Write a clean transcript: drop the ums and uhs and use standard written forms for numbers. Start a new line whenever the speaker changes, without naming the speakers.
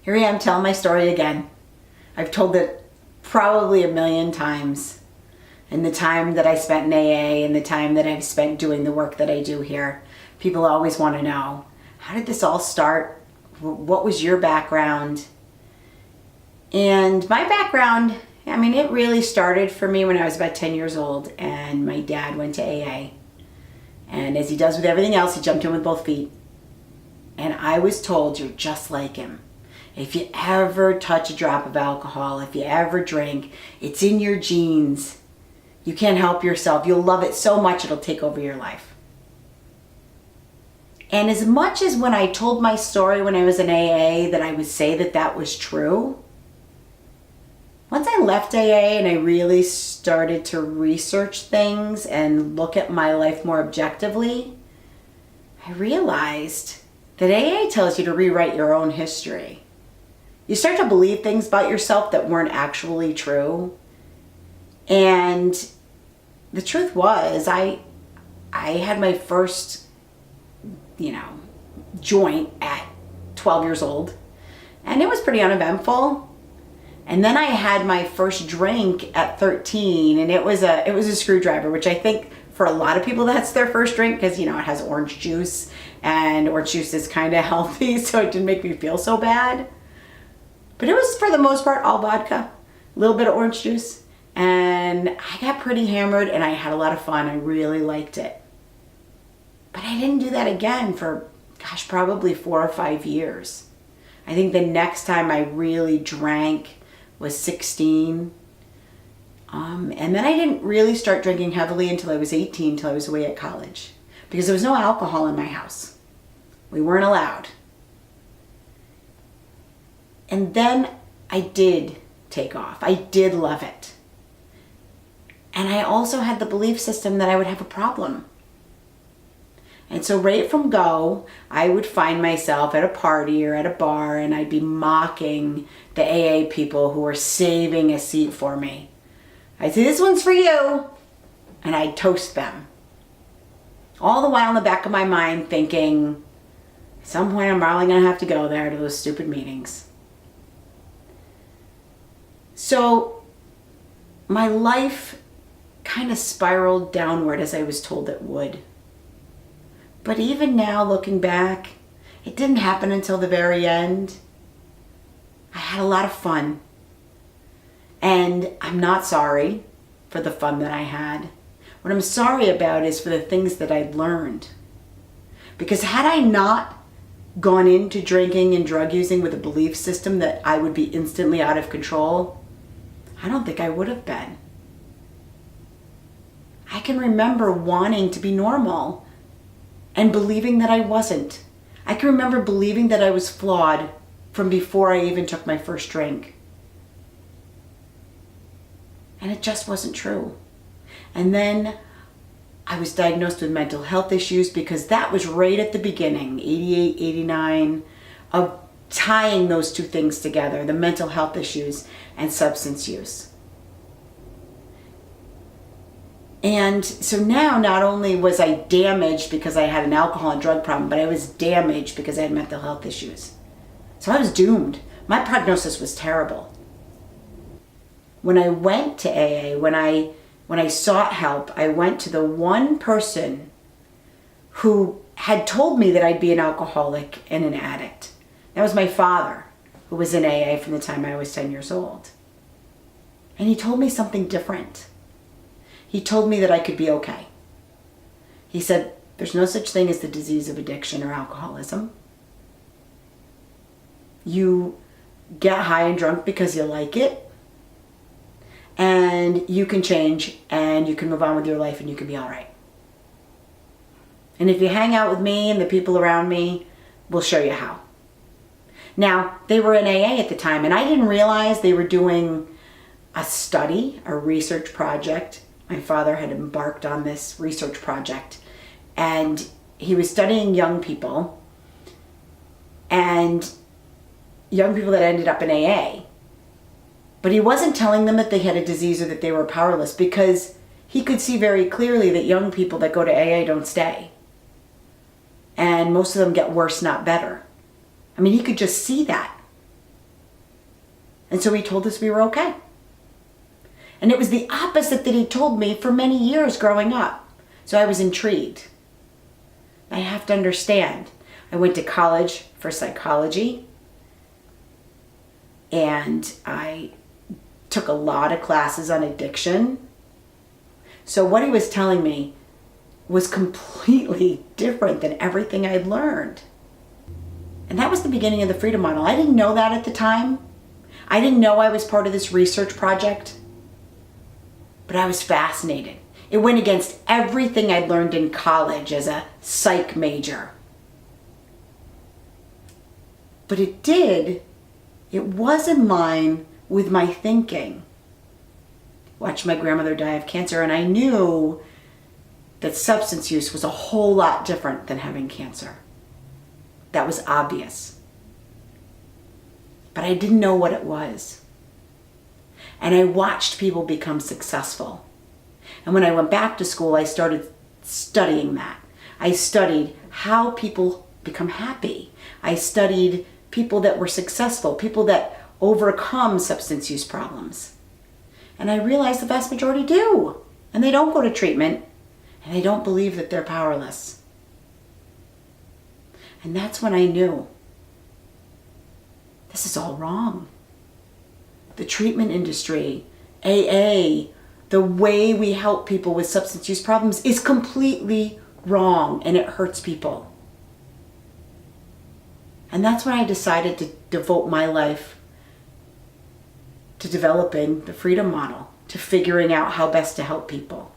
Here I am telling my story again. I've told it probably a million times. And the time that I spent in AA and the time that I've spent doing the work that I do here, people always want to know, how did this all start? What was your background? And my background, I mean, it really started for me when I was about 10 years old and my dad went to AA. And as he does with everything else, he jumped in with both feet. And I was told, you're just like him. If you ever touch a drop of alcohol, if you ever drink, it's in your genes. You can't help yourself. You'll love it so much it'll take over your life. And as much as when I told my story when I was in AA that I would say that that was true, once I left AA and I really started to research things and look at my life more objectively, I realized that AA tells you to rewrite your own history. You start to believe things about yourself that weren't actually true. And the truth was, I had my first, joint at 12 years old. And it was pretty uneventful. And then I had my first drink at 13, and it was a screwdriver, which I think for a lot of people that's their first drink because, it has orange juice, and orange juice is kind of healthy, so it didn't make me feel so bad. But it was, for the most part, all vodka, a little bit of orange juice. And I got pretty hammered and I had a lot of fun. I really liked it. But I didn't do that again for, probably 4 or 5 years. I think the next time I really drank was 16. And then I didn't really start drinking heavily until I was 18, until I was away at college. Because there was no alcohol in my house. We weren't allowed. And then I did take off. I did love it. And I also had the belief system that I would have a problem. And so right from go, I would find myself at a party or at a bar and I'd be mocking the AA people who were saving a seat for me. I'd say, this one's for you. And I'd toast them. All the while in the back of my mind thinking, at some point I'm probably going to have to go there to those stupid meetings. So my life kind of spiraled downward as I was told it would. But even now, looking back, it didn't happen until the very end. I had a lot of fun. And I'm not sorry for the fun that I had. What I'm sorry about is for the things that I'd learned. Because had I not gone into drinking and drug using with a belief system that I would be instantly out of control, I don't think I would have been. I can remember wanting to be normal and believing that I wasn't. I can remember believing that I was flawed from before I even took my first drink. And it just wasn't true. And then I was diagnosed with mental health issues because that was right at the beginning, 88, 89, of tying those two things together, the mental health issues and substance use. And so now not only was I damaged because I had an alcohol and drug problem, but I was damaged because I had mental health issues. So I was doomed. My prognosis was terrible. When I went to AA, when I sought help, I went to the one person who had told me that I'd be an alcoholic and an addict. That was my father, who was in AA from the time I was 10 years old. And he told me something different. He told me that I could be okay. He said, there's no such thing as the disease of addiction or alcoholism. You get high and drunk because you like it. And you can change and you can move on with your life and you can be all right. And if you hang out with me and the people around me, we'll show you how. Now, they were in AA at the time, and I didn't realize they were doing a study, a research project. My father had embarked on this research project, and he was studying young people, and young people that ended up in AA. But he wasn't telling them that they had a disease or that they were powerless, because he could see very clearly that young people that go to AA don't stay. And most of them get worse, not better. I mean, he could just see that. And so he told us we were okay. And it was the opposite that he told me for many years growing up. So I was intrigued. I have to understand. I went to college for psychology, and I took a lot of classes on addiction. So what he was telling me was completely different than everything I'd learned. And that was the beginning of the Freedom Model. I didn't know that at the time. I didn't know I was part of this research project, but I was fascinated. It went against everything I'd learned in college as a psych major. But it was in line with my thinking. Watched my grandmother die of cancer, and I knew that substance use was a whole lot different than having cancer. That was obvious. But I didn't know what it was. And I watched people become successful. And when I went back to school, I started studying that. I studied how people become happy. I studied people that were successful, people that overcome substance use problems. And I realized the vast majority do. And they don't go to treatment. And they don't believe that they're powerless. And that's when I knew this is all wrong. The treatment industry, AA, the way we help people with substance use problems is completely wrong, and it hurts people. And that's when I decided to devote my life to developing the Freedom Model, to figuring out how best to help people.